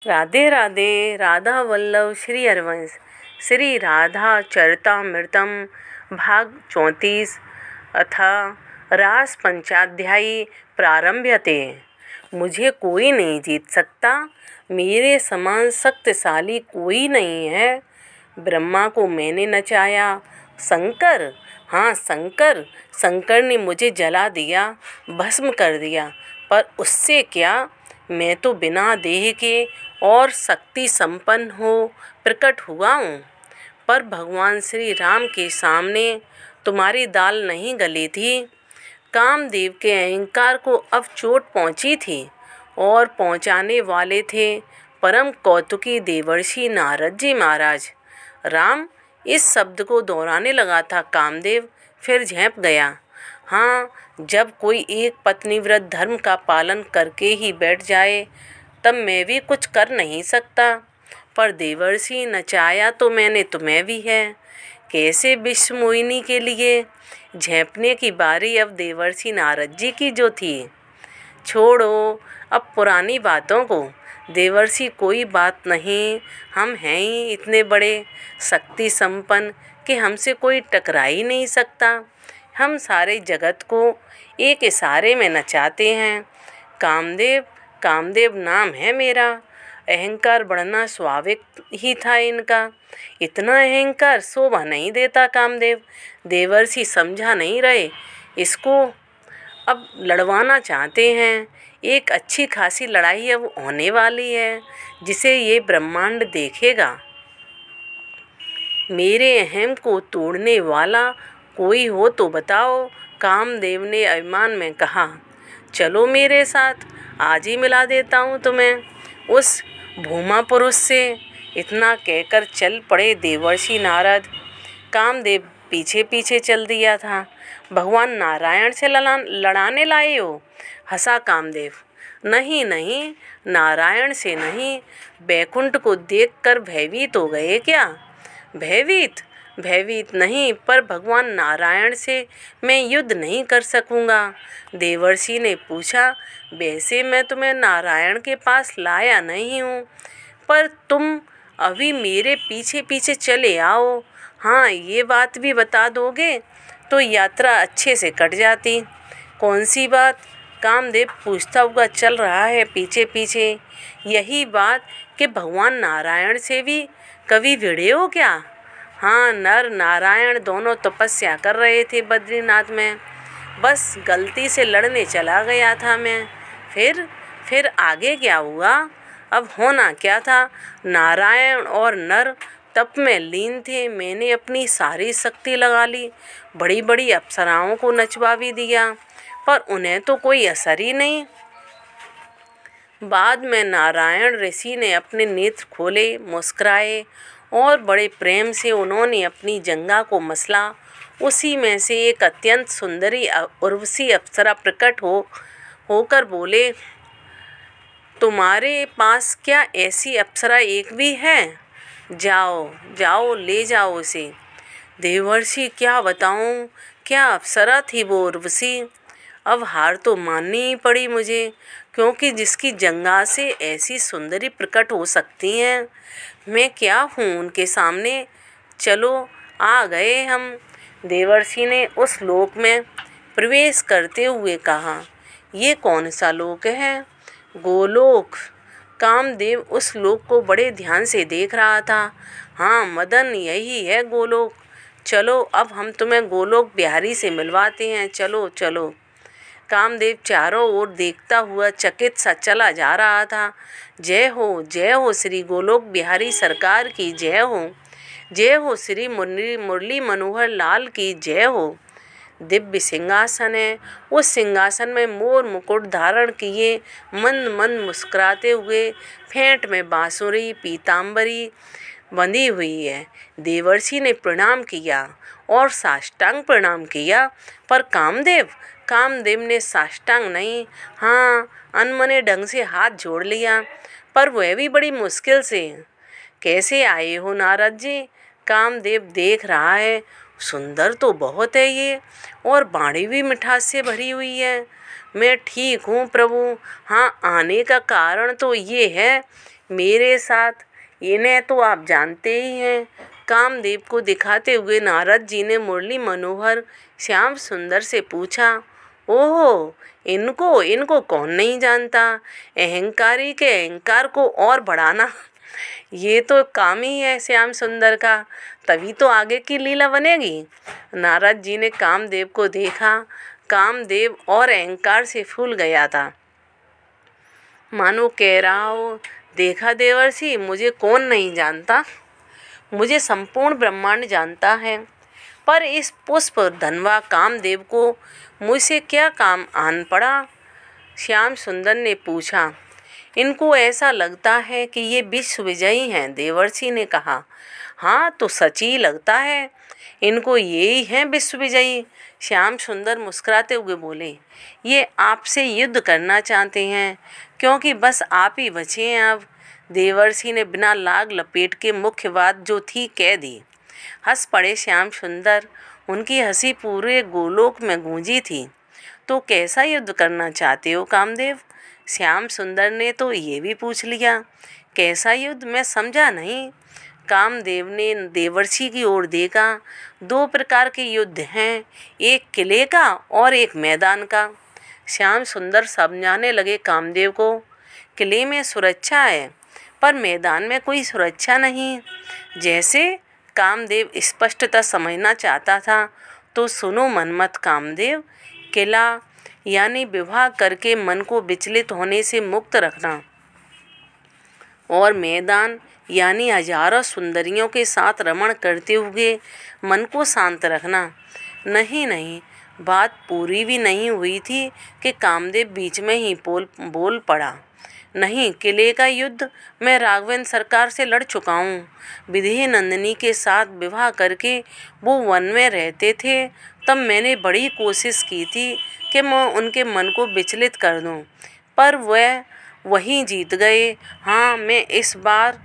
राधे राधे। राधा वल्लभ श्री हरिवंश श्री राधा चरितामृतम भाग 34 अथा रास पंचाध्यायी प्रारंभ्यते। मुझे कोई नहीं जीत सकता, मेरे समान शक्तिशाली कोई नहीं है। ब्रह्मा को मैंने नचाया, शंकर, हाँ शंकर ने मुझे जला दिया, भस्म कर दिया। पर उससे क्या, मैं तो बिना देह के और शक्ति संपन्न हो प्रकट हुआ हूँ। पर भगवान श्री राम के सामने तुम्हारी दाल नहीं गली थी। कामदेव के अहंकार को अब चोट पहुँची थी और पहुँचाने वाले थे परम कौतुकी देवर्षि नारद जी महाराज। राम इस शब्द को दोहराने लगा था कामदेव, फिर झेंप गया। हाँ, जब कोई एक पत्नीव्रत धर्म का पालन करके ही बैठ जाए तब मैं भी कुछ कर नहीं सकता। पर देवर्षि, नचाया तो मैंने तुम्हें भी है। कैसे विश्व मोहिनी के लिए झेंपने की बारी अब देवर्षि नारद जी की जो थी। छोड़ो अब पुरानी बातों को। देवर्षि, कोई बात नहीं, हम हैं ही इतने बड़े शक्ति संपन्न कि हमसे कोई टकरा ही नहीं सकता। हम सारे जगत को एक इशारे में नचाते हैं। कामदेव नाम है मेरा। अहंकार बढ़ना स्वाभाविक ही था इनका। इतना अहंकार शोभा नहीं देता कामदेव। देवर्षि समझा नहीं रहे, इसको अब लड़वाना चाहते हैं। एक अच्छी खासी लड़ाई अब होने वाली है जिसे ये ब्रह्मांड देखेगा। मेरे अहम को तोड़ने वाला कोई हो तो बताओ। कामदेव ने अभिमान में कहा, चलो मेरे साथ, आज ही मिला देता हूँ तुम्हें उस भूमा पुरुष से। इतना कहकर चल पड़े देवर्षि नारद। कामदेव पीछे पीछे चल दिया था। भगवान नारायण से लड़ाने लाए हो, हंसा कामदेव। नहीं, नारायण से नहीं, बैकुंठ को देखकर भयभीत हो गए क्या? भयभीत नहीं, पर भगवान नारायण से मैं युद्ध नहीं कर सकूँगा। देवर्षि ने पूछा, वैसे मैं तुम्हें नारायण के पास लाया नहीं हूँ, पर तुम अभी मेरे पीछे पीछे चले आओ। हाँ, ये बात भी बता दोगे तो यात्रा अच्छे से कट जाती। कौन सी बात? कामदेव पूछता हुआ चल रहा है पीछे पीछे। यही बात कि भगवान नारायण से भी कभी भिड़े हो क्या? हाँ, नर नारायण दोनों तपस्या कर रहे थे बद्रीनाथ में। बस गलती से लड़ने चला गया था मैं। फिर आगे क्या हुआ? अब होना क्या था, नारायण और नर तप में लीन थे। मैंने अपनी सारी शक्ति लगा ली, बड़ी बड़ी अप्सराओं को नचवा भी दिया, पर उन्हें तो कोई असर ही नहीं। बाद में नारायण ऋषि ने अपने नेत्र खोले, मुस्कुराए और बड़े प्रेम से उन्होंने अपनी जंघा को मसला। उसी में से एक अत्यंत सुंदरी उर्वशी अप्सरा प्रकट होकर बोले, तुम्हारे पास क्या ऐसी अप्सरा एक भी है? जाओ ले जाओ उसे। देवर्षि, क्या बताऊं, क्या अप्सरा थी वो उर्वशी। अब हार तो माननी ही पड़ी मुझे, क्योंकि जिसकी जंघा से ऐसी सुंदरी प्रकट हो सकती हैं, मैं क्या हूँ उनके सामने। चलो आ गए हम। देवर्षि ने उस लोक में प्रवेश करते हुए कहा, ये कौन सा लोक है? गोलोक। कामदेव उस लोक को बड़े ध्यान से देख रहा था। हाँ मदन, यही है गोलोक। चलो अब हम तुम्हें गोलोक बिहारी से मिलवाते हैं, चलो। कामदेव चारों ओर देखता हुआ चकित सा चला जा रहा था। जय हो श्री गोलोक बिहारी सरकार की जय हो। जय हो श्री मुरली मनोहर लाल की जय हो। दिव्य सिंहासन है, उस सिंहासन में मोर मुकुट धारण किए मंद मुस्कुराते हुए फेंट में बांसुरी पीताम्बरी बंधी हुई है। देवर्षि ने प्रणाम किया और साष्टांग प्रणाम किया, पर कामदेव ने साष्टांग नहीं, हाँ अनमने ढंग से हाथ जोड़ लिया, पर वह भी बड़ी मुश्किल से। कैसे आए हो नारद जी? कामदेव देख रहा है, सुंदर तो बहुत है ये, और बाणी भी मिठास से भरी हुई है। मैं ठीक हूँ प्रभु। हाँ, आने का कारण तो ये है मेरे साथ। इन्हें तो आप जानते ही हैं। कामदेव को दिखाते हुए नारद जी ने मुरली मनोहर श्याम सुंदर से पूछा, ओहो, इनको इनको कौन नहीं जानता। अहंकारी के अहंकार को और बढ़ाना, ये तो काम ही है श्याम सुंदर का। तभी तो आगे की लीला बनेगी। नारद जी ने कामदेव को देखा। कामदेव और अहंकार से फूल गया था। मानो कह रहा हो, देखा देवर्षि, मुझे कौन नहीं जानता। मुझे संपूर्ण ब्रह्मांड जानता है। पर इस पुष्प धनवा कामदेव को मुझसे क्या काम आन पड़ा। श्याम सुंदर ने पूछा। इनको ऐसा लगता है कि ये विश्व विजयी हैं, देवर्षि ने कहा। हाँ, तो सच ही लगता है। इनको यही हैं विश्व विजयी। श्याम सुंदर मुस्कुराते हुए बोले, ये आपसे युद्ध करना चाहते हैं, क्योंकि बस आप ही बचे हैं अब। देवर्षि ने बिना लाग लपेट के मुख्य बात जो थी कह दी। हंस पड़े श्याम सुंदर। उनकी हंसी पूरे गोलोक में गूंजी थी। तो कैसा युद्ध करना चाहते हो कामदेव? श्याम सुंदर ने तो ये भी पूछ लिया। कैसा युद्ध, मैं समझा नहीं। कामदेव ने देवर्षि की ओर देखा। 2 प्रकार के युद्ध हैं, एक किले का और एक मैदान का। श्याम सुंदर समझाने लगे कामदेव को। किले में सुरक्षा है, पर मैदान में कोई सुरक्षा नहीं। जैसे कामदेव स्पष्टता समझना चाहता था। तो सुनो मनमत कामदेव, किला यानी विवाह करके मन को विचलित होने से मुक्त रखना, और मैदान यानी हजारों सुंदरियों के साथ रमण करते हुए मन को शांत रखना। नहीं नहीं, बात पूरी भी नहीं हुई थी कि कामदेव बीच में ही बोल पड़ा। नहीं, किले का युद्ध मैं राघवेंद्र सरकार से लड़ चुका हूँ। विदेह नंदिनी के साथ विवाह करके वो वन में रहते थे। तब मैंने बड़ी कोशिश की थी कि मैं उनके मन को विचलित कर दूँ, पर वह वहीं जीत गए। हाँ, मैं इस बार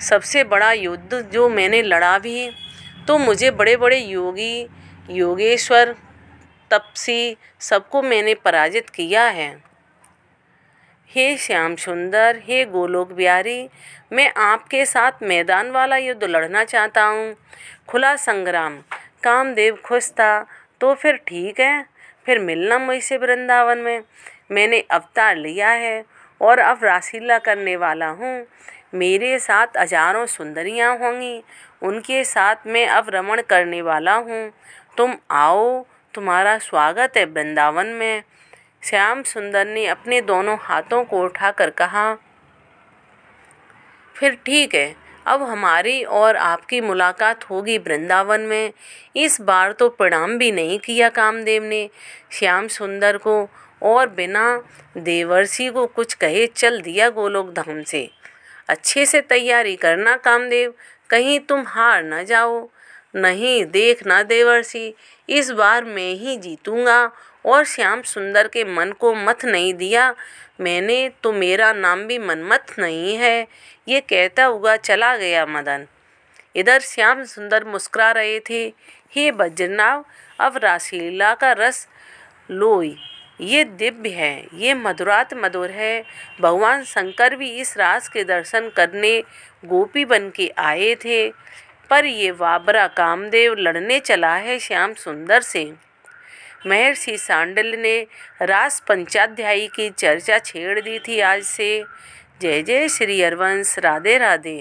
सबसे बड़ा युद्ध जो मैंने लड़ा भी, तो मुझे बड़े बड़े योगी, योगेश्वर, तपसी सबको मैंने पराजित किया है। हे श्याम सुंदर, हे गोलोक बिहारी, मैं आपके साथ मैदान वाला युद्ध लड़ना चाहता हूँ, खुला संग्राम। कामदेव खुश था। तो फिर ठीक है, फिर मिलना मुझसे वृंदावन में। मैंने अवतार लिया है और अब रासलीला करने वाला हूँ। मेरे साथ हजारों सुंदरियाँ होंगी, उनके साथ मैं अब रमण करने वाला हूँ। तुम आओ, तुम्हारा स्वागत है वृंदावन में। श्याम सुंदर ने अपने दोनों हाथों को उठाकर कहा, फिर ठीक है, अब हमारी और आपकी मुलाकात होगी वृंदावन में। इस बार तो प्रणाम भी नहीं किया कामदेव ने श्याम सुंदर को, और बिना देवर्षि को कुछ कहे चल दिया गोलोक धाम से। अच्छे से तैयारी करना कामदेव, कहीं तुम हार न जाओ। नहीं, देखना देवर्षि, इस बार मैं ही जीतूंगा। और श्याम सुंदर के मन को मत नहीं दिया मैंने, तो मेरा नाम भी मनमत नहीं है। ये कहता हुआ चला गया मदन। इधर श्याम सुंदर मुस्कुरा रहे थे। हे वज्रनाभ, अब रासलीला का रस लो। ये दिव्य है, ये मधुरात मधुर है। भगवान शंकर भी इस रास के दर्शन करने गोपी बन के आए थे, पर ये वाबरा कामदेव लड़ने चला है श्याम सुंदर से। महर्षि सांडिल्य ने रास पंचाध्यायी की चर्चा छेड़ दी थी आज से। जय जय श्री हरवंश। राधे राधे।